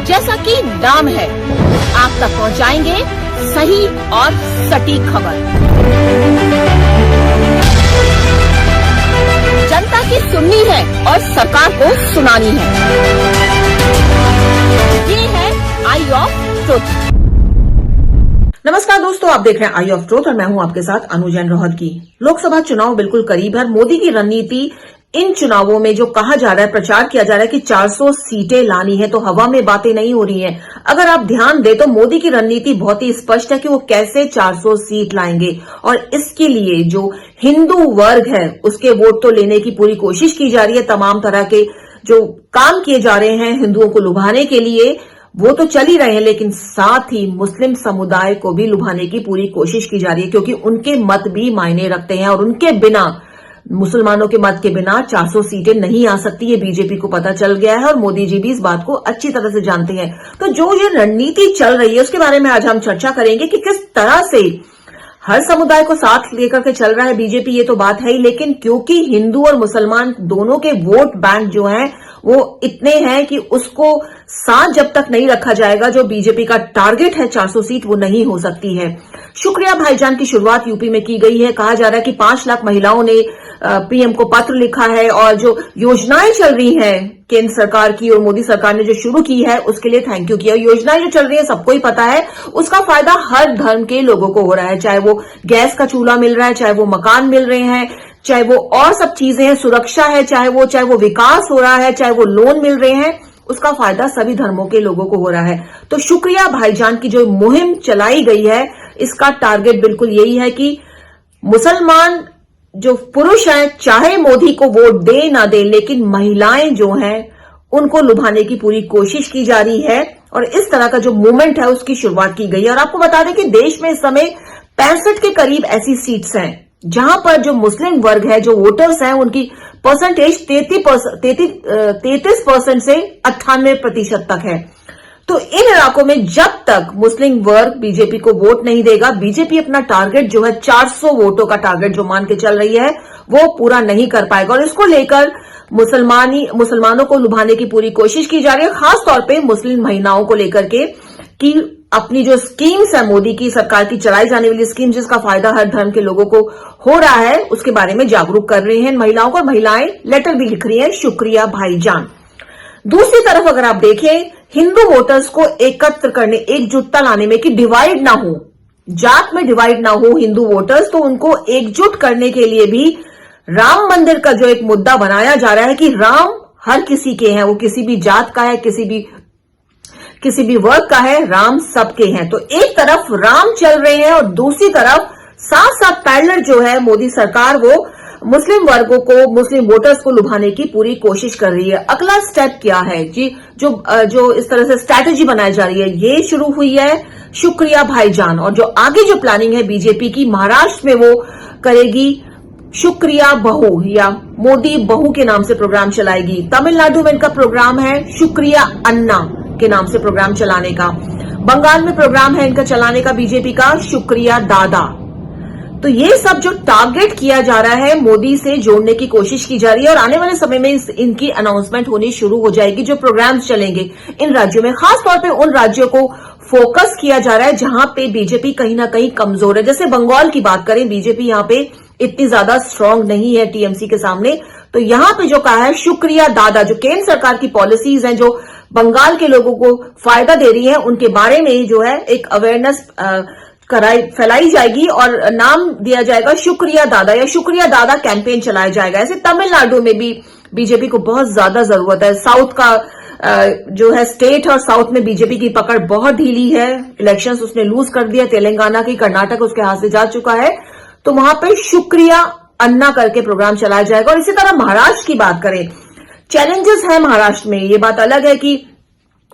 जैसा कि नाम है, आप तक पहुंचाएंगे सही और सटीक खबर। जनता की सुननी है और सरकार को सुनानी है। ये है आई ऑफ ट्रुथ। नमस्कार दोस्तों, आप देख रहे हैं आई ऑफ ट्रुथ और मैं हूं आपके साथ अनुजैन रोहतगी। लोकसभा चुनाव बिल्कुल करीब है। मोदी की रणनीति इन चुनावों में जो कहा जा रहा है, प्रचार किया जा रहा है कि 400 सीटें लानी है, तो हवा में बातें नहीं हो रही हैं। अगर आप ध्यान दें तो मोदी की रणनीति बहुत ही स्पष्ट है कि वो कैसे 400 सीट लाएंगे और इसके लिए जो हिंदू वर्ग है उसके वोट तो लेने की पूरी कोशिश की जा रही है। तमाम तरह के जो काम किए जा रहे हैं हिंदुओं को लुभाने के लिए वो तो चल ही रहे हैं, लेकिन साथ ही मुस्लिम समुदाय को भी लुभाने की पूरी कोशिश की जा रही है, क्योंकि उनके मत भी मायने रखते हैं और उनके बिना, मुसलमानों के मत के बिना 400 सीटें नहीं आ सकती। ये बीजेपी को पता चल गया है और मोदी जी भी इस बात को अच्छी तरह से जानते हैं। तो जो ये रणनीति चल रही है उसके बारे में आज हम चर्चा करेंगे कि किस तरह से हर समुदाय को साथ लेकर के चल रहा है बीजेपी, ये तो बात है ही, लेकिन क्योंकि हिंदू और मुसलमान दोनों के वोट बैंक जो हैं वो इतने हैं कि उसको साथ जब तक नहीं रखा जाएगा, जो बीजेपी का टारगेट है 400 सीट, वो नहीं हो सकती है। शुक्रिया भाईजान की शुरुआत यूपी में की गई है। कहा जा रहा है कि 5 लाख महिलाओं ने पीएम को पत्र लिखा है और जो योजनाएं चल रही हैं केंद्र सरकार की और मोदी सरकार ने जो शुरू की है उसके लिए थैंक यू किया। योजनाएं जो चल रही है सबको ही पता है, उसका फायदा हर धर्म के लोगों को हो रहा है, चाहे वो गैस का चूल्हा मिल रहा है, चाहे वो मकान मिल रहे हैं, चाहे वो और सब चीजें हैं, सुरक्षा है, चाहे वो विकास हो रहा है, चाहे वो लोन मिल रहे हैं, उसका फायदा सभी धर्मों के लोगों को हो रहा है। तो शुक्रिया भाईजान की जो मुहिम चलाई गई है इसका टारगेट बिल्कुल यही है कि मुसलमान जो पुरुष हैं चाहे मोदी को वोट दे ना दे, लेकिन महिलाएं जो हैं उनको लुभाने की पूरी कोशिश की जा रही है और इस तरह का जो मूवमेंट है उसकी शुरुआत की गई है। और आपको बता दें कि देश में इस समय 65 के करीब ऐसी सीट्स हैं जहां पर जो मुस्लिम वर्ग है, जो वोटर्स हैं, उनकी परसेंटेज 33% से 98% तक है। तो इन इलाकों में जब तक मुस्लिम वर्ग बीजेपी को वोट नहीं देगा, बीजेपी अपना टारगेट जो है 400 वोटों का टारगेट जो मान के चल रही है वो पूरा नहीं कर पाएगा। और इसको लेकर मुसलमानों को लुभाने की पूरी कोशिश की जा रही है, खासतौर पे मुस्लिम महिलाओं को लेकर के कि अपनी जो स्कीम्स है, मोदी की सरकार की चलाई जाने वाली स्कीम जिसका फायदा हर धर्म के लोगों को हो रहा है, उसके बारे में जागरूक कर रहे हैं महिलाओं को। और महिलाएं लेटर भी लिख रही हैं, शुक्रिया भाईजान। दूसरी तरफ अगर आप देखें, हिंदू वोटर्स को एकत्र करने, एकजुटता लाने में कि डिवाइड ना हो, जात में डिवाइड ना हो हिंदू वोटर्स, तो उनको एकजुट करने के लिए भी राम मंदिर का जो एक मुद्दा बनाया जा रहा है कि राम हर किसी के हैं, वो किसी भी जात का है, किसी भी वर्ग का है, राम सबके हैं। तो एक तरफ राम चल रहे हैं और दूसरी तरफ साथ साथ पैरेलल जो है मोदी सरकार वो मुस्लिम वर्गों को, मुस्लिम वोटर्स को लुभाने की पूरी कोशिश कर रही है। अगला स्टेप क्या है जी, जो इस तरह से स्ट्रैटेजी बनाई जा रही है, ये शुरू हुई है शुक्रिया भाईजान। और जो आगे जो प्लानिंग है बीजेपी की, महाराष्ट्र में वो करेगी शुक्रिया बहू या मोदी बहू के नाम से प्रोग्राम चलाएगी। तमिलनाडु में इनका प्रोग्राम है शुक्रिया अन्ना के नाम से प्रोग्राम चलाने का। बंगाल में प्रोग्राम है इनका चलाने का बीजेपी का शुक्रिया दादा। तो ये सब जो टारगेट किया जा रहा है मोदी से जोड़ने की कोशिश की जा रही है और आने वाले समय में इनकी अनाउंसमेंट होनी शुरू हो जाएगी। जो प्रोग्राम्स चलेंगे इन राज्यों में, खासतौर पे उन राज्यों को फोकस किया जा रहा है जहां पे बीजेपी कहीं ना कहीं कमजोर है। जैसे बंगाल की बात करें, बीजेपी यहां पे इतनी ज्यादा स्ट्रांग नहीं है टीएमसी के सामने। तो यहां पे जो कहा है शुक्रिया दादा, जो केंद्र सरकार की पॉलिसीज हैं जो बंगाल के लोगों को फायदा दे रही है, उनके बारे में जो है एक अवेयरनेस फैलाई जाएगी और नाम दिया जाएगा शुक्रिया दादा या शुक्रिया दादा कैंपेन चलाया जाएगा। ऐसे तमिलनाडु में भी बीजेपी को बहुत ज्यादा जरूरत है। साउथ का जो है स्टेट और साउथ में बीजेपी की पकड़ बहुत ढीली है। इलेक्शंस उसने लूज कर दिया, तेलंगाना की, कर्नाटक उसके हाथ से जा चुका है। तो वहां पे शुक्रिया अन्ना करके प्रोग्राम चलाया जाएगा। और इसी तरह महाराष्ट्र की बात करें, चैलेंजेस है महाराष्ट्र में। ये बात अलग है कि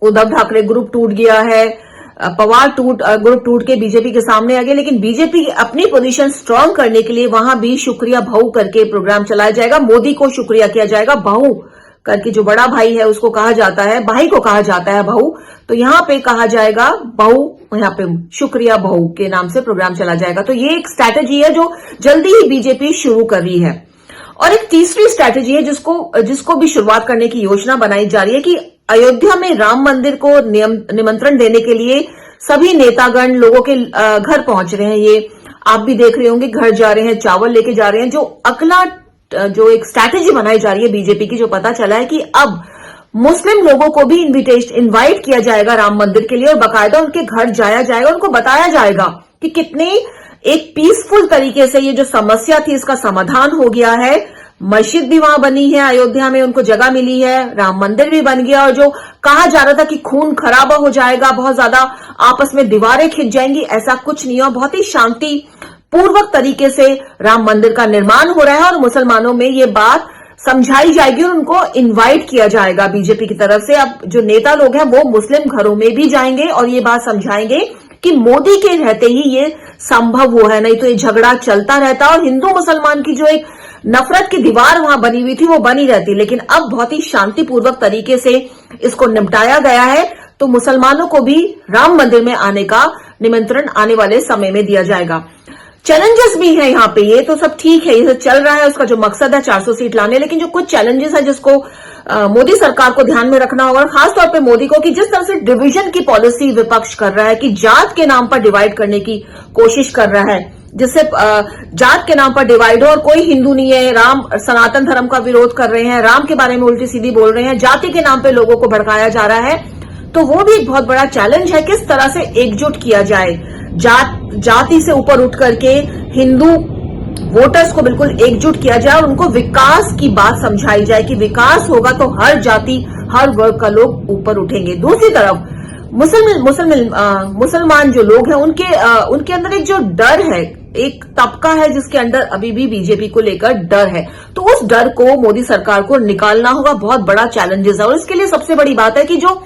उद्धव ठाकरे ग्रुप टूट गया है, पवार ग्रुप टूट के बीजेपी के सामने आ गया, लेकिन बीजेपी अपनी पोजीशन स्ट्रांग करने के लिए वहां भी शुक्रिया भाऊ करके प्रोग्राम चलाया जाएगा। मोदी को शुक्रिया किया जाएगा, भाऊ करके जो बड़ा भाई है उसको कहा जाता है, भाई को कहा जाता है भाऊ। तो यहां पे कहा जाएगा भाऊ, यहां पे शुक्रिया भाऊ के नाम से प्रोग्राम चला जाएगा। तो ये एक स्ट्रैटेजी है जो जल्दी ही बीजेपी शुरू कर रही है। और एक तीसरी स्ट्रैटेजी है जिसको भी शुरुआत करने की योजना बनाई जा रही है कि अयोध्या में राम मंदिर को निमंत्रण देने के लिए सभी नेतागण लोगों के घर पहुंच रहे हैं। ये आप भी देख रहे होंगे, घर जा रहे हैं, चावल लेके जा रहे हैं। जो अगला जो एक स्ट्रैटेजी बनाई जा रही है बीजेपी की, जो पता चला है कि अब मुस्लिम लोगों को भी इनवाइट किया जाएगा राम मंदिर के लिए और बाकायदा उनके घर जाया जाएगा, उनको बताया जाएगा कि कितने एक पीसफुल तरीके से ये जो समस्या थी इसका समाधान हो गया है। मस्जिद भी वहां बनी है अयोध्या में, उनको जगह मिली है, राम मंदिर भी बन गया, और जो कहा जा रहा था कि खून खराबा हो जाएगा, बहुत ज्यादा आपस में दीवारें खिंच जाएंगी, ऐसा कुछ नहीं हुआ। बहुत ही शांति पूर्वक तरीके से राम मंदिर का निर्माण हो रहा है और मुसलमानों में ये बात समझाई जाएगी और उनको इनवाइट किया जाएगा बीजेपी की तरफ से। अब जो नेता लोग हैं वो मुस्लिम घरों में भी जाएंगे और ये बात समझाएंगे कि मोदी के रहते ही ये संभव हुआ है, नहीं तो ये झगड़ा चलता रहता और हिंदू मुसलमान की जो एक नफरत की दीवार वहां बनी हुई थी वो बनी रहती। लेकिन अब बहुत ही शांतिपूर्वक तरीके से इसको निपटाया गया है, तो मुसलमानों को भी राम मंदिर में आने का निमंत्रण आने वाले समय में दिया जाएगा। चैलेंजेस भी है यहाँ पे, ये तो सब ठीक है, ये सब चल रहा है, उसका जो मकसद है 400 सीट लाने, लेकिन जो कुछ चैलेंजेस है जिसको मोदी सरकार को ध्यान में रखना होगा, खासतौर पे मोदी को, कि जिस तरह से डिवीजन की पॉलिसी विपक्ष कर रहा है, कि जात के नाम पर डिवाइड करने की कोशिश कर रहा है, जिससे जात के नाम पर डिवाइड हो और कोई हिंदू नहीं है, राम सनातन धर्म का विरोध कर रहे हैं, राम के बारे में उल्टी सीधी बोल रहे हैं, जाति के नाम पे लोगों को भड़काया जा रहा है, तो वो भी एक बहुत बड़ा चैलेंज है। किस तरह से एकजुट किया जाए, जाति से ऊपर उठ करके हिंदू वोटर्स को बिल्कुल एकजुट किया जाए और उनको विकास की बात समझाई जाए कि विकास होगा तो हर जाति हर वर्ग का लोग ऊपर उठेंगे। दूसरी तरफ मुसलमान जो लोग हैं उनके अंदर एक जो डर है, एक तबका है जिसके अंदर अभी भी बीजेपी को लेकर डर है, तो उस डर को मोदी सरकार को निकालना होगा। बहुत बड़ा चैलेंजेस है और इसके लिए सबसे बड़ी बात है कि जो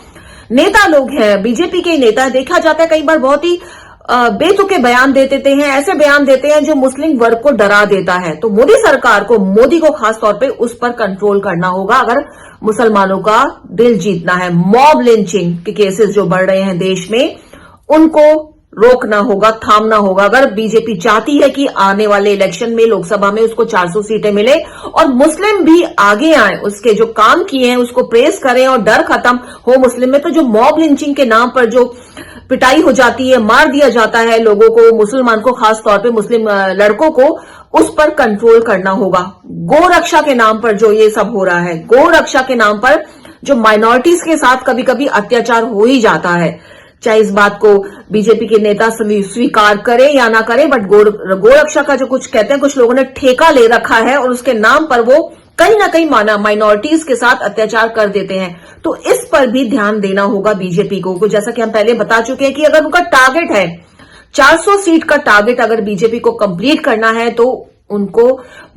नेता लोग हैं, बीजेपी के नेता, देखा जाता है कई बार बहुत ही बेतुके बयान दे देते हैं, ऐसे बयान देते हैं जो मुस्लिम वर्ग को डरा देता है। तो मोदी सरकार को, मोदी को खासतौर पे उस पर कंट्रोल करना होगा अगर मुसलमानों का दिल जीतना है। मॉब लिंचिंग के केसेस जो बढ़ रहे हैं देश में, उनको रोकना होगा, थामना होगा। अगर बीजेपी चाहती है कि आने वाले इलेक्शन में लोकसभा में उसको 400 सीटें मिले और मुस्लिम भी आगे आए, उसके जो काम किए हैं उसको प्रेस करें और डर खत्म हो मुस्लिम में, तो जो मॉब लिंचिंग के नाम पर जो पिटाई हो जाती है, मार दिया जाता है लोगों को, मुसलमान को, खास तौर पे मुस्लिम लड़कों को, उस पर कंट्रोल करना होगा। गौ रक्षा के नाम पर जो ये सब हो रहा है, गौ रक्षा के नाम पर जो माइनॉरिटीज के साथ कभी कभी अत्याचार हो ही जाता है, चाहे इस बात को बीजेपी के नेता स्वीकार करें या ना करें, बट गौ रक्षा का जो कुछ कहते हैं, कुछ लोगों ने ठेका ले रखा है और उसके नाम पर वो कहीं ना कहीं माइनॉरिटीज के साथ अत्याचार कर देते हैं। तो इस पर भी ध्यान देना होगा बीजेपी को। जैसा कि हम पहले बता चुके हैं कि अगर उनका टारगेट है 400 सीट का टारगेट, अगर बीजेपी को कंप्लीट करना है तो उनको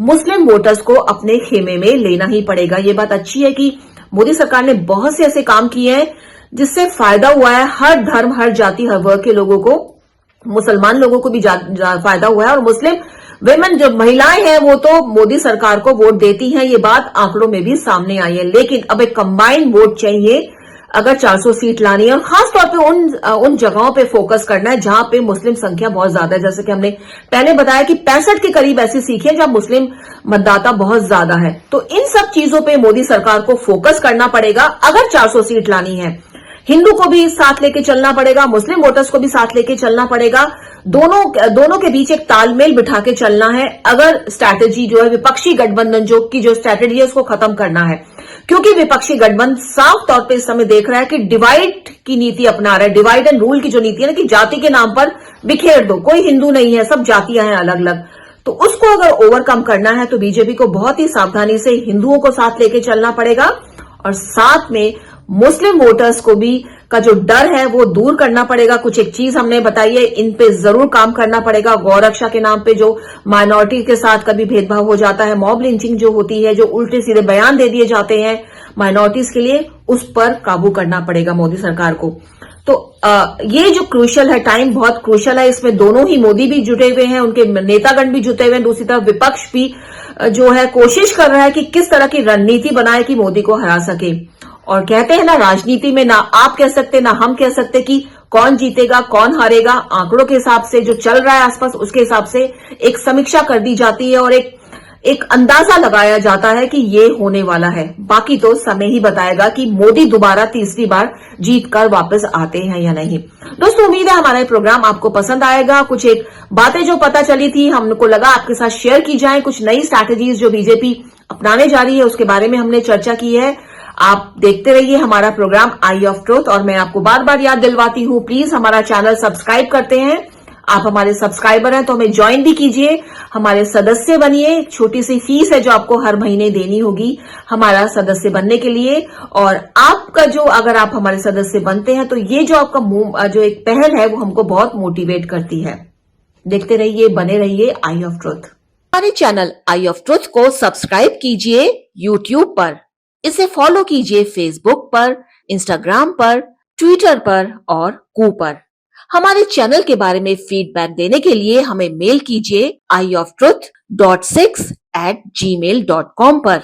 मुस्लिम वोटर्स को अपने खेमे में लेना ही पड़ेगा। ये बात अच्छी है कि मोदी सरकार ने बहुत से ऐसे काम किए हैं जिससे फायदा हुआ है हर धर्म, हर जाति, हर वर्ग के लोगों को, मुसलमान लोगों को भी फायदा हुआ है। और मुस्लिम विमेन, जो महिलाएं हैं, वो तो मोदी सरकार को वोट देती हैं, ये बात आंकड़ों में भी सामने आई है। लेकिन अब एक कंबाइंड वोट चाहिए अगर 400 सीट लानी है, और खासतौर पे उन जगहों पे फोकस करना है जहां पे मुस्लिम संख्या बहुत ज्यादा है। जैसे कि हमने पहले बताया कि 65 के करीब ऐसी सीटें हैं जहां मुस्लिम मतदाता बहुत ज्यादा है। तो इन सब चीजों पे मोदी सरकार को फोकस करना पड़ेगा अगर 400 सीट लानी है। हिंदू को भी साथ लेके चलना पड़ेगा, मुस्लिम वोटर्स को भी साथ लेके चलना पड़ेगा, दोनों के बीच एक तालमेल बिठा के चलना है अगर स्ट्रैटेजी जो है विपक्षी गठबंधन जो स्ट्रैटेजी है उसको खत्म करना है। क्योंकि विपक्षी गठबंधन साफ तौर पे इस समय देख रहा है कि डिवाइड की नीति अपना रहा है, डिवाइड एंड रूल की जो नीति है ना, कि जाति के नाम पर बिखेर दो, कोई हिंदू नहीं है, सब जातियां हैं अलग अलग। तो उसको अगर ओवरकम करना है तो बीजेपी को बहुत ही सावधानी से हिंदुओं को साथ लेके चलना पड़ेगा और साथ में मुस्लिम वोटर्स को भी का जो डर है वो दूर करना पड़ेगा। कुछ एक चीज हमने बताई है, इन पे जरूर काम करना पड़ेगा। गौ रक्षा के नाम पे जो माइनॉरिटी के साथ कभी भेदभाव हो जाता है, मॉब लिंचिंग जो होती है, जो उल्टे सीधे बयान दे दिए जाते हैं माइनॉरिटीज के लिए, उस पर काबू करना पड़ेगा मोदी सरकार को। तो ये जो क्रूशियल है, टाइम बहुत क्रूशियल है, इसमें दोनों ही, मोदी भी जुटे हुए हैं, उनके नेतागण भी जुटे हुए हैं, दूसरी तरफ विपक्ष भी जो है कोशिश कर रहा है कि किस तरह की रणनीति बनाए कि मोदी को हरा सके। और कहते हैं ना, राजनीति में ना आप कह सकते ना हम कह सकते कि कौन जीतेगा कौन हारेगा। आंकड़ों के हिसाब से जो चल रहा है आसपास, उसके हिसाब से एक समीक्षा कर दी जाती है और एक अंदाजा लगाया जाता है कि ये होने वाला है। बाकी तो समय ही बताएगा कि मोदी दोबारा तीसरी बार जीत कर वापस आते हैं या नहीं। दोस्तों, उम्मीद है हमारा प्रोग्राम आपको पसंद आएगा। कुछ एक बातें जो पता चली थी हमको लगा आपके साथ शेयर की जाए। कुछ नई स्ट्रैटेजीज जो बीजेपी अपनाने जा रही है उसके बारे में हमने चर्चा की है। आप देखते रहिए हमारा प्रोग्राम आई ऑफ ट्रूथ। और मैं आपको बार बार याद दिलवाती हूं, प्लीज हमारा चैनल सब्सक्राइब करते हैं। आप हमारे सब्सक्राइबर हैं तो हमें ज्वाइन भी कीजिए, हमारे सदस्य बनिए। छोटी सी फीस है जो आपको हर महीने देनी होगी हमारा सदस्य बनने के लिए। और आपका जो, अगर आप हमारे सदस्य बनते हैं तो ये जो आपका जो एक पहल है वो हमको बहुत मोटिवेट करती है। देखते रहिए, बने रहिए आई ऑफ ट्रूथ। हमारे चैनल आई ऑफ ट्रूथ को सब्सक्राइब कीजिए यूट्यूब पर, इसे फॉलो कीजिए फेसबुक पर, इंस्टाग्राम पर, ट्विटर पर और कू पर। हमारे चैनल के बारे में फीडबैक देने के लिए हमें मेल कीजिए ioftruth.6@gmail.com पर।